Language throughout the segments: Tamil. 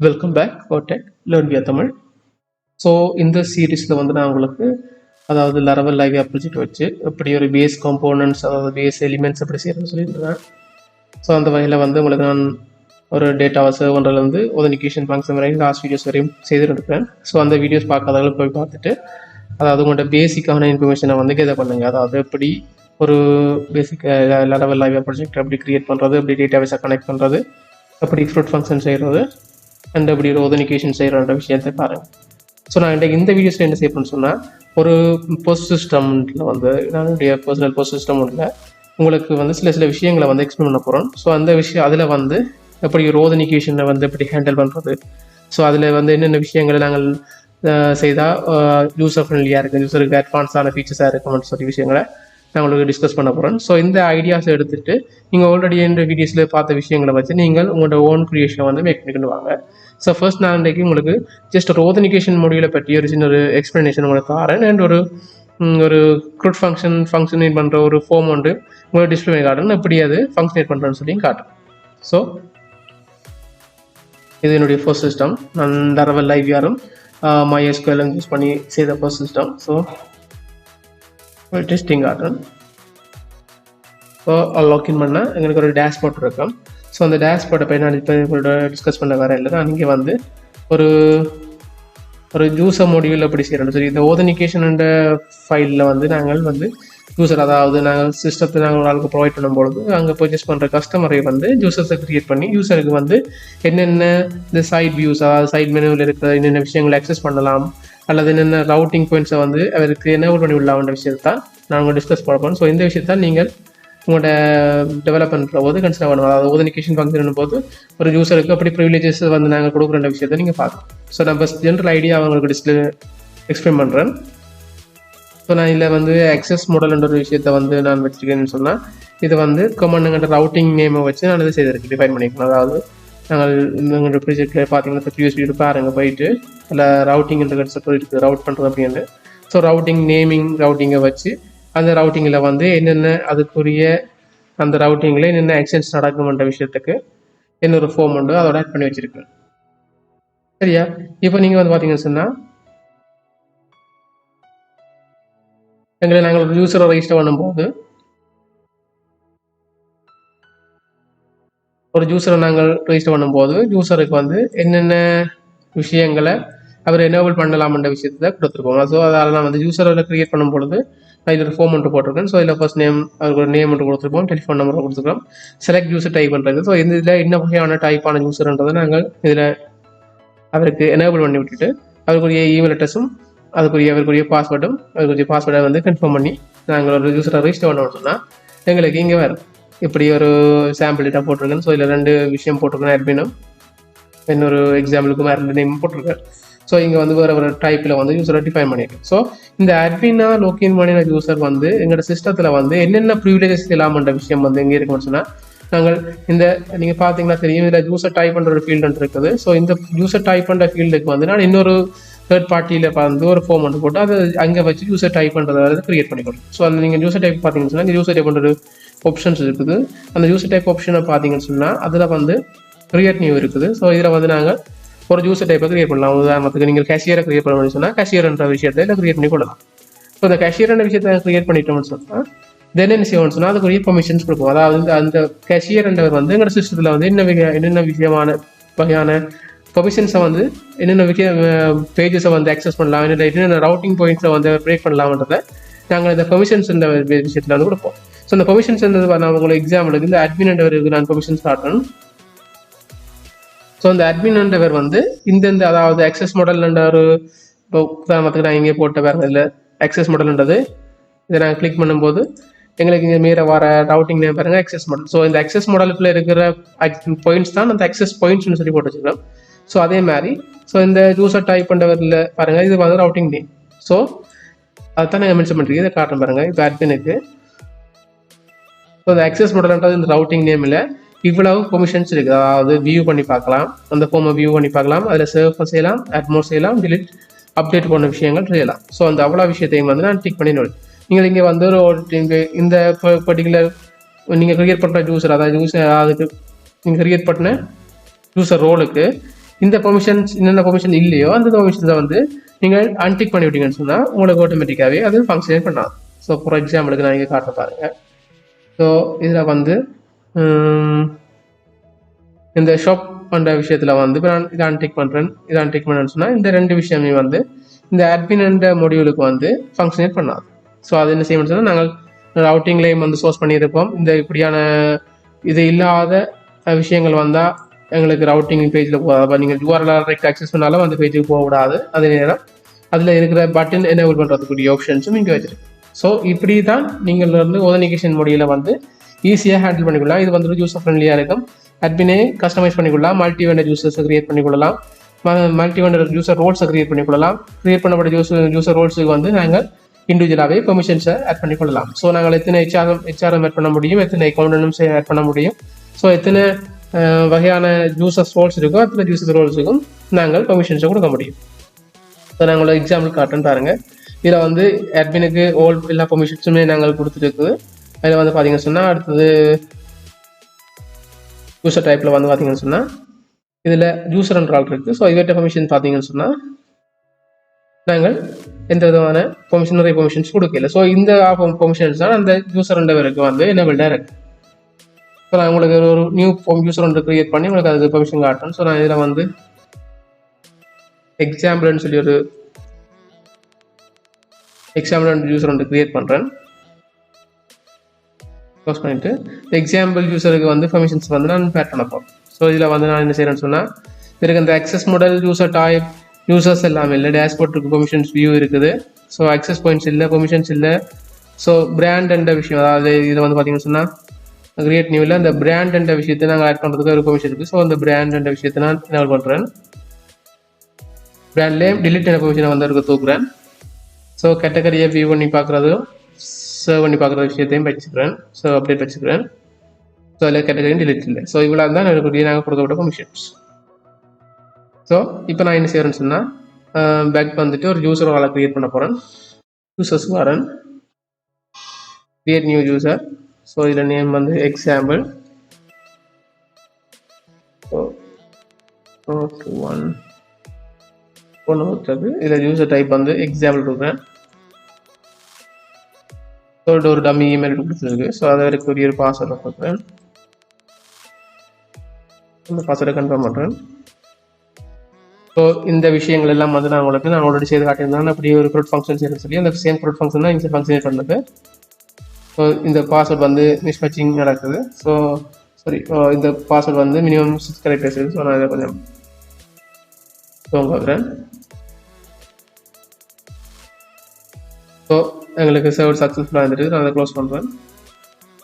Welcome back tech learn with Tamil. So இந்த சீரீஸில் வந்து நான் உங்களுக்கு அதாவது Laravel Auth ப்ராஜெக்ட் வச்சு எப்படி ஒரு பேஸ் காம்போனன்ட்ஸ் அதாவது பேஸ் எலிமெண்ட்ஸ் எப்படி செய்யணும்னு சொல்லியிருந்தேன். ஸோ அந்த வகையில் வந்து உங்களுக்கு நான் ஒரு டேட்டாவை சர்வ் பண்ணுறதுலேருந்து ஒதனிகேஷன் ஃபங்க்ஷன் வரைக்கும் லாஸ்ட் வீடியோஸ் வரையும் செய்துருக்கேன். ஸோ அந்த வீடியோஸ் பார்க்காதவங்களும் போய் பார்த்துட்டு அதாவது உங்கள்கிட்ட பேசிக்கான இன்ஃபர்மேஷனை வந்து கெதர் பண்ணுங்கள். அதாவது எப்படி ஒரு பேசிக் Laravel Auth ப்ராஜெக்ட் எப்படி க்ரியேட் பண்ணுறது, எப்படி டேட்டாபேஸை கனெக்ட் பண்ணுறது, எப்படி ஃப்ரூட் ஃபங்க்ஷன் செய்கிறது அண்ட் அப்படி ஒரு ஒதனிகேஷன் செய்கிற விஷயத்தை பாருங்கள். ஸோ நான் இந்த வீடியோஸில் என்ன செய்யணும்னு சொன்னால் ஒரு போஸ்ட் சிஸ்டமில் வந்து என்னுடைய பர்சனல் போஸ்ட் சிஸ்டம் ஒன்றில் உங்களுக்கு வந்து சில விஷயங்களை வந்து எக்ஸ்பிளைன் பண்ண போகிறோம். ஸோ அந்த விஷயம் அதில் வந்து எப்படி ஒரு ஒதனிகேஷனை வந்து எப்படி ஹேண்டில் பண்ணுறது, ஸோ அதில் வந்து என்னென்ன விஷயங்களை நாங்கள் செய்தால் யூசர் ஃப்ரெண்ட்லியாக இருக்குது, யூசருக்கு அட்வான்ஸான ஃபீச்சர்ஸாக இருக்கும்னு சொல்லி விஷயங்களை நான் உங்களுக்கு டிஸ்கஸ் பண்ண போகிறேன். ஸோ இந்த ஐடியாஸை எடுத்துகிட்டு நீங்கள் ஆல்ரெடி இந்த வீடியோஸில் பார்த்த விஷயங்களை வச்சு நீங்கள் உங்களோட ஓன் க்ரியேஷனை வந்து மேக் பண்ணிக்கிட்டு வாங்க. ஸோ ஃபர்ஸ்ட் நான் இன்றைக்கு உங்களுக்கு ஜஸ்ட் ஒரு ஒதனிகேஷன் மொடியூலை பற்றி ஒரு சின்ன ஒரு எக்ஸ்ப்ளனேஷன் உங்களுக்கு தரேன். அண்ட் ஒரு க்ரூட் ஃபங்க்ஷனேட் பண்ணுற ஒரு ஃபார்ம் ஒன்று உங்களுக்கு டிஸ்பிளே காட்டுறேன், எப்படி அது ஃபங்க்ஷனேட் பண்ணுறேன்னு சொல்லி காட்டுறேன். ஸோ இது என்னுடைய ஃபர்ஸ்ட் சிஸ்டம். நான் Laravel IVRம் MySQL யூஸ் பண்ணி செய்த ஃபர்ஸ்ட் சிஸ்டம். ஸோ டெஸ்டிங் காட்டுறேன். ஸோ லாக்இன் பண்ணால் எங்களுக்கு ஒரு டேஷ்போர்ட் இருக்கும். ஸோ அந்த டேஷ்போர்ட்டை போய் நான் இப்போ உங்களோட டிஸ்கஸ் பண்ண வர இல்லை. நான் இங்கே வந்து ஒரு யூசர் மொடியூல் எப்படி செய்யணும் சரி இந்த ஒதனிகேஷன் ஃபைலில் வந்து நாங்கள் வந்து யூசர் அதாவது நாங்கள் சிஸ்டத்தை நாங்கள் ஆளுக்கு ப்ரொவைட் பண்ணும்பொழுது அங்கே பர்ச்சேஸ் பண்ணுற கஸ்டமரை வந்து யூசர்ஸை க்ரியேட் பண்ணி யூசருக்கு வந்து என்னென்ன இந்த சைட் வியூஸ் அதாவது சைட் மெனுவில் இருக்கிற என்னென்ன விஷயங்களை அக்சஸ் பண்ணலாம் அல்லது என்னென்ன ரவுட்டிங் பாயிண்ட்ஸை வந்து அவருக்கு எனேபிள் பண்ணி விடலாம்ன்ற விஷயத்தை நான் உங்கள் டிஸ்கஸ் பண்ண ஸோ இந்த விஷயத்தான் நீங்கள் உங்களோட டெவலப் பண்ணுற போது கன்சிடர் பண்ணுவோம். அதாவது ஒதனிகேஷன் ஃபங்க்ஷன் போது ஒரு யூசருக்கு அப்படி ப்ரிவிலேஜஸ் வந்து நாங்கள் கொடுக்குற விஷயத்தை நீங்கள் பார்க்கலாம். ஸோ நான் ஃபஸ்ட் ஜென்ரல் ஐடியா அவங்களுக்கு எக்ஸ்பிளைன் பண்ணுறேன். ஸோ நான் இதில் வந்து அக்சஸ் மாடல்ன்ற ஒரு விஷயத்தை வந்து நான் வச்சுருக்கேன்னு சொன்னால் இது வந்து கமாண்டுங்கிற ரவுட்டிங் நேமை வச்சு நான் இது செய்திருக்கேன், டிஃபைன் பண்ணியிருக்கேன். அதாவது நாங்கள் எங்களோட ப்ராஜெக்டில் பார்த்தீங்கன்னா ப்ரீவியஸ் வீடியோ பாருங்க போயிட்டு அதில் ரவுட்டிங்ன்ற கன்செப்ட் இருக்குது, ரவுட் பண்ணுறது அப்படின்னு. ஸோ ரவுட்டிங்கை வச்சு அந்த ரவுட்டிங்கில் வந்து என்னென்ன அதுக்குரிய அந்த ரவுட்டிங்கில் என்னென்ன ஆக்ஷன்ஸ் நடக்கும்ன்ற விஷயத்துக்கு என்னொரு ஃபார்ம் உண்டு அதோட ஆட் பண்ணி வச்சுருக்கேன். சரியா? இப்போ நீங்கள் வந்து பார்த்தீங்கன்னு சொன்னால் எங்களை நாங்கள் ஒரு யூசரை ரெஜிஸ்டர் பண்ணும்போது யூசருக்கு வந்து என்னென்ன விஷயங்களை அவர் எனேபிள் பண்ணலாம்ன்ற விஷயத்தை கொடுத்துருக்கோம். ஸோ அதனால் நான் வந்து யூசரில் க்ரியேட் பண்ணும்பொழுது நான் இதில் ஃபார்ம் ஒன்று போட்டிருக்கேன். ஸோ இதில் ஃபர்ஸ்ட் நேம் அதுக்கு ஒரு நேம் ஒன்று கொடுத்துருப்போம், டெலிஃபோன் நம்பர் கொடுத்துருக்கோம், செலக்ட் யூசர் டைப் பண்ணுறது. ஸோ இந்த இதில் என்ன வகையான டைப்பான யூசர்ன்றதை நாங்கள் இதில் அவருக்கு எனேபிள் பண்ணி விட்டுட்டு அவருக்குரிய இமெயில் அட்ரஸும் அவருக்குரிய பாஸ்வேர்டை வந்து கன்ஃபார்ம் பண்ணி நாங்கள் ஒரு யூசரை ரெஜிஸ்டர் பண்ணோம்னு சொன்னால் எங்களுக்கு இங்கே வேறு இப்படி ஒரு சாம்பிள் டேட்டா போட்டிருக்கேன். ஸோ இதில் 2 விஷயம் போட்டிருக்கேன், அட்மினும் இன்னொரு எக்ஸாம்பிளுக்கும் 2 நேம் போட்டிருக்கேன். ஸோ இங்கே வந்து வேறு டைப்பில் வந்து யூசரை டிஃபைன் பண்ணியிருக்கேன். ஸோ இந்த அட்மினாக லோக்கின் பண்ணின யூசர் வந்து எங்களோட சிஸ்டத்தில் வந்து என்னென்ன ப்ரிவிலேஜஸ் இல்லாமன்ற விஷயம் வந்து எங்கே இருக்குன்னு சொன்னால் நாங்கள் இந்த நீங்கள் பார்த்தீங்கன்னா தெரியும் இதில் யூசர் டைப் பண்ணுற ஒரு ஃபீல்டு இருக்குது. ஸோ இந்த யூசர் டைப் பண்ணுற ஃபீல்டுக்கு வந்து நான் இன்னொரு தேர்ட் பார்ட்டியில் வந்து ஒரு ஃபார்ம் ஒன்று போட்டு அதை அங்கே வச்சு யூசர் டைப் பண்ணுறத க்ரியேட் பண்ணிக்கணும். ஸோ அந்த நீங்கள் யூசர் டைப் பார்த்தீங்கன்னு சொன்னால் இந்த யூசர் டைப் பண்ணுற ஆப்ஷன்ஸ் இருக்குது. அந்த யூசர் டைப் ஆப்ஷனை பார்த்தீங்கன்னு சொன்னால் அதில் வந்து க்ரியேட் நியூ இருக்குது. ஸோ இதில் வந்து நாங்கள் ஒரு யூசர் டைப்பை க்ரியேட் பண்ணலாம். உதாரணத்துக்கு நீங்கள் கேஷியரை க்ரியேட் பண்ணணும்னு சொன்னால் கேஷியர்ன்ற விஷயத்தை இதில் க்ரியேட் பண்ணி கொள்ளலாம். ஸோ இந்த கேஷியர்ன்ற விஷயத்தை க்ரியேட் பண்ணிட்டோம்னு சொன்னால் தென் என்ன செய்வோம்னு சொன்னால் அதுக்குரிய பெர்மிஷன்ஸ் கொடுக்கும். அதாவது அந்த கேஷியர்ன்றவர் வந்து எங்களோட சிஸ்டத்தில் வந்து என்னென்ன வகையான பெர்மிஷன்ஸை வந்து என்னென்ன பேஜஸை வந்து அக்சஸ் பண்ணலாம், என்னென்ன ரவுட்டிங் பாயிண்ட்ஸை வந்து பிரேக் பண்ணலாம்ன்றதை நாங்கள் இந்த பெர்மிஷன்ஸ் விஷயத்தில் வந்து கொடுப்போம். ஸோ இந்த பெர்மிஷன்ஸ் நான் உங்களுக்கு எக்ஸாம்பிளுக்கு இந்த அட்மின்ன்றவருக்கு நான் பெர்மிஷன்ஸ் காட்டுறேன். ஸோ இந்த அட்மின்ன்றவர் வந்து இந்த அதாவது அக்சஸ் மாடல்ன்ற ஒரு இப்போ உதாரணத்துக்கு நான் இங்கே போட்ட வேறு இல்லை அக்சஸ் மாடல்ன்றது இதை நாங்கள் கிளிக் பண்ணும்போது எங்களுக்கு இங்கே மீற வர ரவுட்டிங் நேம் பாருங்கள் அக்சஸ் மாடல். ஸோ இந்த அக்சஸ் மாடலுக்குள்ள இருக்கிற பாயிண்ட்ஸ் தான் அந்த அக்சஸ் பாயிண்ட்ஸ்னு சொல்லி போட்டு வச்சுருக்கோம். ஸோ அதே மாதிரி இந்த யூசர் டைப் பண்ணுறவரில் பாருங்கள் இது வந்து ரவுட்டிங் நேம். ஸோ அதுதான் நாங்கள் மென்ஷன் பண்ணுறீங்க, இதை காட்டுறேன் பாருங்கள். இப்போ அட்மினுக்கு ஸோ இந்த அக்சஸ் மாடல்ன்றது இந்த ரவுட்டிங் நேமில் இவ்வளவு பெர்மிஷன்ஸ் இருக்குது. அதாவது வியூ பண்ணி பார்க்கலாம், அந்த ஃபார்மை வியூ பண்ணி பார்க்கலாம், அதில் சர்வ் செய்யலாம், அட்மோர் செய்யலாம், டிலீட் அப்டேட் பண்ண விஷயங்கள் செய்யலாம். ஸோ அந்த அவ்வளோ விஷயத்தையும் வந்து நான் டிக் பண்ணி நீங்கள் இங்கே வந்து இந்த பர்டிகுலர் நீங்கள் கிரியேட் பண்ணுற யூசர், அதாவது அதுக்கு நீங்கள் கிரியேட் பண்ண யூசர் ரோலுக்கு இந்த பெர்மிஷன்ஸ் என்னென்ன பெர்மிஷன் இல்லையோ அந்த பெர்மிஷன்ஸை வந்து நீங்கள் அன்டிக் பண்ணி விட்டீங்கன்னு சொன்னால் உங்களுக்கு ஆட்டோமேட்டிக்காகவே அது ஃபங்க்ஷன் பண்ணாது. ஸோ ஃபார் எக்ஸாம்பிளுக்கு நான் இங்கே காட்ட பாருங்க. ஸோ இதில் வந்து இந்த ஷாப் பண்ணுற விஷயத்தில் வந்து இப்போ நான் இதை அன்டிக் பண்ணுறேன். இதை அன்டிக் பண்ணேன்னு சொன்னால் இந்த ரெண்டு விஷயமே வந்து இந்த அட்மின் என்ற மொடியூலுக்கு வந்து ஃபங்க்ஷனேட் பண்ணாது. ஸோ அது என்ன செய்யணும்னு சொன்னால் நாங்கள் ரவுட்டிங்லேயும் வந்து சோர்ஸ் பண்ணியிருப்போம். இந்த இப்படியான இது இல்லாத விஷயங்கள் வந்தால் எங்களுக்கு ரவுட்டிங் பேஜில் போகாது. அப்போ நீங்கள் URL டைரக்ட் ஆக்சஸ் பண்ணாலும் அந்த பேஜுக்கு போகக்கூடாது. அதே நேரம் அதில் இருக்கிற பட்டன் எனேபிள் பண்ணுறதுக்குரிய ஆப்ஷன்ஸும் இங்கே வச்சிருக்கு. ஸோ இப்படி தான் நீங்கள் வந்து ஒதனிகேஷன் மொடியில் வந்து ஈஸியாக ஹேண்டில் பண்ணிக்கொள்ளலாம். இது வந்து யூசர் ஃப்ரெண்ட்லியாக இருக்கும். அட்மினே கஸ்டமைஸ் பண்ணிக்கொள்ளலாம். மல்டி வெண்டர் யூசர்ஸை கிரியேட் பண்ணிக்கொள்ளலாம். மல்டி வெண்டர் யூசர் ரோல்ஸை கிரியேட் பண்ணிக்கொள்ளலாம். கிரியேட் பண்ணப்பட்ட யூசர் ரோல்ஸுக்கு வந்து நாங்கள் இண்டிவிஜுவலாகவே பெர்மிஷன்ஸை ஆட் பண்ணிக்கொள்ளலாம். ஸோ நாங்கள் எத்தனை ஹெச்ஆர்எம் ஆட் பண்ண முடியும், எத்தனை அக்கௌண்டன்ட்ஸ் ஆட் பண்ண முடியும், ஸோ எத்தனை வகையான யூசர்ஸ் ரோல்ஸ் இருக்கோ அத்தனை யூசர் ரோல்ஸுக்கும் நாங்கள் பெர்மிஷன்ஸை கொடுக்க முடியும். ஸோ நாங்கள் ஒரு எக்ஸாம்பிள் காட்டுன்னு பாருங்கள். இதில் வந்து அட்மினுக்கு எல்லா பெர்மிஷன்ஸுமே நாங்கள் கொடுத்துருக்கு. அதில் வந்து பார்த்தீங்கன்னு சொன்னால் அடுத்தது யூசர் டைப்பில் வந்து பார்த்தீங்கன்னு சொன்னால் இதில் யூசர் என்ற ஆள் இருக்குது. ஸோ இவற்றை பெர்மிஷன் பார்த்தீங்கன்னு சொன்னால் நாங்கள் எந்த விதமான பெர்மிஷன் நிறைய பெர்மிஷன்ஸ் கொடுக்கல. ஸோ இந்த பெர்மிஷன்ஸ் தான் அந்த யூசர் ரெண்டவருக்கு வந்து எனேபிள்டாக இருக்குது. ஸோ நான் உங்களுக்கு ஒரு நியூ யூசர் ஒன்று கிரியேட் பண்ணி உங்களுக்கு அதுக்கு பெர்மிஷன் காட்டுறேன். ஸோ நான் இதில் வந்து எக்ஸாம்பிள்னு சொல்லி ஒரு எக்ஸாம்பிள் யூசர் ஒன்று கிரியேட் பண்ணுறேன். க்ளோஸ் பண்ணிவிட்டு எக்ஸாம்பிள் யூசருக்கு வந்து பெர்மிஷன்ஸ் வந்து நான் ஆட் பண்ண போகிறேன். ஸோ இதில் வந்து நான் என்ன செய்கிறேன்னு சொன்னால் இதுக்கு இந்த access model user type users எல்லாமே இல்லை. டேஷ்போர்ட்டுக்கு பெர்மிஷன்ஸ் வியூ இருக்குது. ஸோ அக்சஸ் பாயிண்ட்ஸ் இல்லை, பெர்மிஷன்ஸ் இல்லை. ஸோ பிராண்ட் என்ற விஷயம், அதாவது இதில் வந்து பார்த்தீங்கன்னு சொன்னால் கிரியேட் நியூவில் இந்த பிராண்ட் என்ற விஷயத்தை நாங்கள் ஆட் பண்ணுறதுக்கு ஒரு பெர்மிஷன் இருக்குது. ஸோ அந்த பிராண்ட் என்ற விஷயத்தை நான் என்ன பண்ணுறேன், பிராண்ட் நேம் டிலீட் என்ற பெர்மிஷனை வந்து இருக்க தூக்குறேன். ஸோ கேட்டகரியை வியூ பண்ணி பார்க்குறதும் சர்வ் பண்ணி பார்க்குற விஷயத்தையும் வச்சுக்கிறேன். ஸோ அப்டேட் வச்சுக்கிறேன். ஸோ அதில் கேட்டகரியும் டிலீட் இல்லை. ஸோ இவ்வளோ தான் எனக்கு நாங்கள் கொடுக்கப்பட்ட பெர்மிஷன்ஸ். ஸோ இப்போ நான் என்ன செய்கிறேன்னு சொன்னால் பேக் வந்துட்டு ஒரு யூசர் ஆளை க்ரியேட் பண்ண போகிறேன். யூசர்ஸுக்கு வரேன், கிரியேட் நியூ யூசர். ஸோ இதில் நேம் வந்து எக்ஸாம்பிள். ஸோ ஒன்று கொடுத்தது. இதில் யூசர் டைப் வந்து எக்ஸாம்பிள் கொடுக்குறேன். சொல்லிட்டு ஒரு டம்மி இமெயில் கொடுத்துருக்கு. ஸோ அதை வரைக்கும் ஒரு பாஸ்வேர்டை கொடுக்குறேன். இந்த பாஸ்வேர்டை கன்ஃபார்ம் பண்ணுறேன். ஸோ இந்த விஷயங்கள் எல்லாம் வந்து நான் ஆல்ரெடி செய்து காட்டியிருந்தேன். அப்படி ஒரு க்ரூட் ஃபங்க்ஷன் செய்யணும்னு சொல்லி அந்த சேம் க்ரூட் ஃபங்க்ஷன் தான் இங்கே ஃபங்க்ஷனேட் பண்ணுது. ஸோ இந்த பாஸ்வேர்ட் வந்து மிஸ்மேட்சிங் நடக்குது. ஸோ இந்த பாஸ்வேர்ட் வந்து மினிமம் 6 கேரக்டர்ஸ் இருக்குது. ஸோ நான் இதை கொஞ்சம் பார்க்குறேன். ஸோ எங்களுக்கு சர்வர் சக்ஸஸ்ஃபுல்லாக வந்துட்டு நான் அதை க்ளோஸ் பண்ணுறேன்.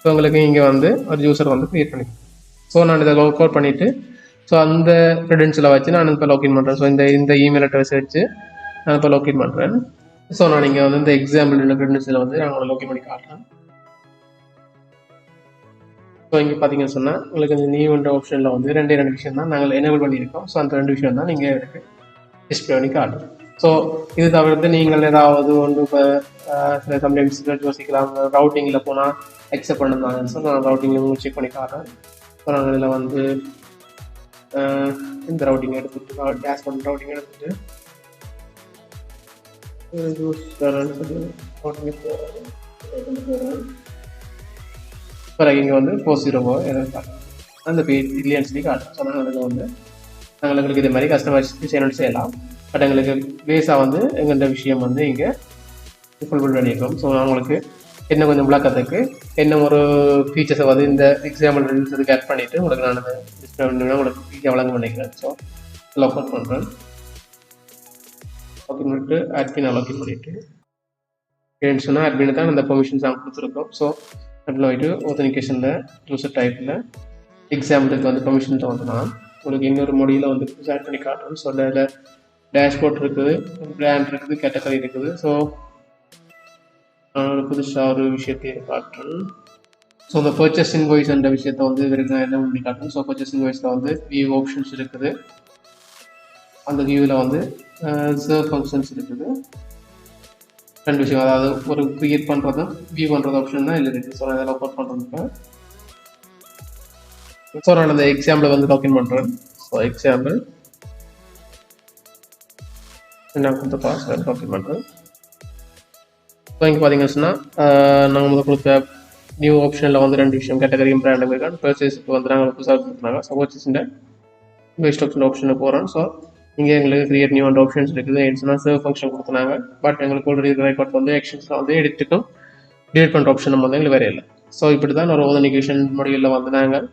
ஸோ உங்களுக்கு இங்கே வந்து ஒரு யூசர் வந்து க்ரியேட் பண்ணிக்கிறேன். ஸோ நான் இதை லோக் அவுட் பண்ணிவிட்டு ஸோ அந்த க்ரெடென்ஷியலை வச்சு நான் இப்போ லாக்இன் பண்ணுறேன். ஸோ இந்த இமெயில் அட்ரஸ் வச்சு நான் இப்போ லாக்இன் பண்ணுறேன். ஸோ நான் இங்கே வந்து இந்த எக்ஸாம்பிள் க்ரெடென்ஷியலை வந்து நான் உங்களை லாக்இன் பண்ணி காட்டுறேன். ஸோ இங்கே பார்த்தீங்கன்னு சொன்னால் உங்களுக்கு இந்த நியூ என்ற ஆப்ஷனில் வந்து ரெண்டு விஷயம் தான் நாங்கள் எனேபிள் பண்ணியிருக்கோம். ஸோ அந்த 2 விஷயம் தான் நீங்கள் எனக்கு டிஸ்பிளே பண்ணி காட்டுறேன். ஸோ இது தவிர்த்து நீங்கள் ஏதாவது ஒன்று இப்போ சில சம்டைம்ஸ் யோசிக்கலாம், ரவுட்டிங்கில் போனால் அக்செப்ட் பண்ணுறாங்க. ஸோ நான் ரவுட்டிங்கில் செக் பண்ணி காட்டுறேன். ஸோ நாங்கள் இதில் வந்து இந்த ரவுட்டிங் எடுத்துட்டு டேஷ்போர்ட் ரவுட்டிங் எடுத்துட்டு பிறகு இங்கே வந்து 404 அந்த பேஜ் இல்லையான்னு சொல்லி காட்டும். ஸோ நாங்கள் வந்து எங்களுக்கு இதே மாதிரி கஸ்டமைஸ் செய்யணும்னு செய்யலாம். பட் எங்களுக்கு பேஸாக வந்து எங்கள்கிட்ட விஷயம் வந்து இங்கே ஃபுல்ஃபில் பண்ணியிருக்கோம். ஸோ அவங்களுக்கு என்ன கொஞ்சம் விளக்கத்துக்கு என்ன ஒரு ஃபீச்சர்ஸை வந்து இந்த எக்ஸாம்பிள் ரிலீஸுக்கு ஆட் பண்ணிவிட்டு உங்களுக்கு நான் அதை டிஸ்பிளே பண்ணி உங்களுக்கு ஈஸியாக வழங்க பண்ணிக்கிறேன். ஸோ லாக் அவுட் பண்ணுறேன். லாக்இன் பண்ணிட்டு அட்மினை லாக்இன் பண்ணிவிட்டு ஏன்னு சொன்னால் அட்மினை தான் அந்த பெர்மிஷன்ஸ் நாங்கள் கொடுத்துருக்கோம். ஸோ அதில் போய்ட்டு ஒத்தனிகேஷனில் யூசர் டைப்பில் எக்ஸாம்பிளுக்கு வந்து பெர்மிஷன்ஸை வந்து நான் உங்களுக்கு இன்னொரு மொழியில் வந்து ஆட் பண்ணி காட்டுறேன். ஸோ அதில் டேஷ்போர்ட் இருக்குது, பிராண்ட் இருக்குது, கேட்டகரி இருக்குது. ஸோ நான் புதுசாக ஒரு விஷயத்தை காட்டுறேன். ஸோ இந்த பர்ச்சேஸ் இன்வாய்ஸ் என்ற விஷயத்தை வந்து நான் என்ன பண்ணி காட்டுறேன். ஸோ பர்ச்சேஸ் இன்வாய்ஸில் வந்து வியூ ஆப்ஷன்ஸ் இருக்குது. அந்த வியூவில் வந்து சர்வ் ஃபங்க்ஷன்ஸ் இருக்குது. ரெண்டு விஷயம், அதாவது ஒரு கிரியேட் பண்ணுறதும் வியூ பண்ணுறது ஆப்ஷன் தான் இல்லை இருக்குது. ஸோ நான் இதில் ஒர்க் பண்ணுறதுக்கு ஸோ நான் அந்த எக்ஸாம்பிள் வந்து லாக்இன் பண்ணுறேன். ஸோ எக்ஸாம்பிள் நான் கொடுத்த பாஸ்வேர்டு லாக்இன் பண்ணுறேன். ஸோ இங்கே பார்த்தீங்கன்னு சொன்னால் நாங்கள் முதல் கொடுத்த நியூ ஆப்ஷனில் வந்து ரெண்டு விஷயம் கேட்டகரியும் பிராண்டும் இருக்காங்க. பர்ச்சேஸுக்கு வந்து நாங்கள் புதுசாக கொடுத்துருந்தாங்க. ஸோ பர்ச்சேஸில் வேஸ்ட் ஆப்ஷன் ஆப்ஷனுக்கு போகிறோம். ஸோ இங்கே எங்களுக்கு கிரியேட் நியூ அண்ட் ஆப்ஷன்ஸ் இருக்குது. சொன்னால் சர்வ் ஃபங்க்ஷன் கொடுத்துனாங்க. பட் எங்களுக்கு ஆல்ரெடி ரெக்கார்ட் வந்து ஆக்ஷன்ஸில் வந்து எடிட்டுக்கும் டிலீட் பண்ணுற ஆப்ஷன் வந்து எங்களுக்கு வேறு இல்லை. ஸோ இப்படி தான் ஒரு ஆதென்டிகேஷன் மாடியூலில் வந்து நாங்கள்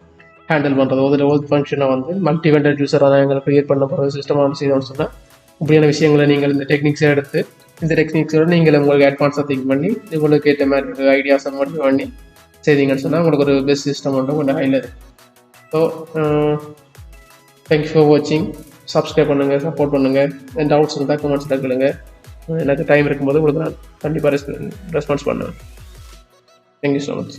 ஹேண்டில் பண்ணுறது. ஒரு ஓத் ஃபங்க்ஷனை வந்து மல்டி வெண்டர் யூஸராக தான் எங்களை கிரியேட் பண்ண போகிற சிஸ்டமாக செய்யணும்னு சொன்னால் இப்படியான விஷயங்களை நீங்கள் இந்த டெக்னிக்ஸை எடுத்து இந்த டெக்னிக்ஸோட நீங்கள் உங்களுக்கு அட்வான்ஸாக திங்க் பண்ணி உங்களுக்கு ஏற்ற மாதிரி ஐடியாஸை மட்டும் பண்ணி செய்தீங்கன்னு சொன்னால் உங்களுக்கு ஒரு பெஸ்ட் சிஸ்டம் வந்து கொஞ்சம் ஹையில் இருக்குது. ஸோ தேங்க்யூ ஃபார் வாட்சிங். சப்ஸ்கிரைப் பண்ணுங்கள், சப்போர்ட் பண்ணுங்கள். டவுட்ஸ் இருந்தால் கமெண்ட்ஸில் கேளுங்க. எனக்கு டைம் இருக்கும்போது உங்களுக்கு நான் கண்டிப்பாக ரெஸ்பான்ஸ் பண்ணுவேன். Thank you so much.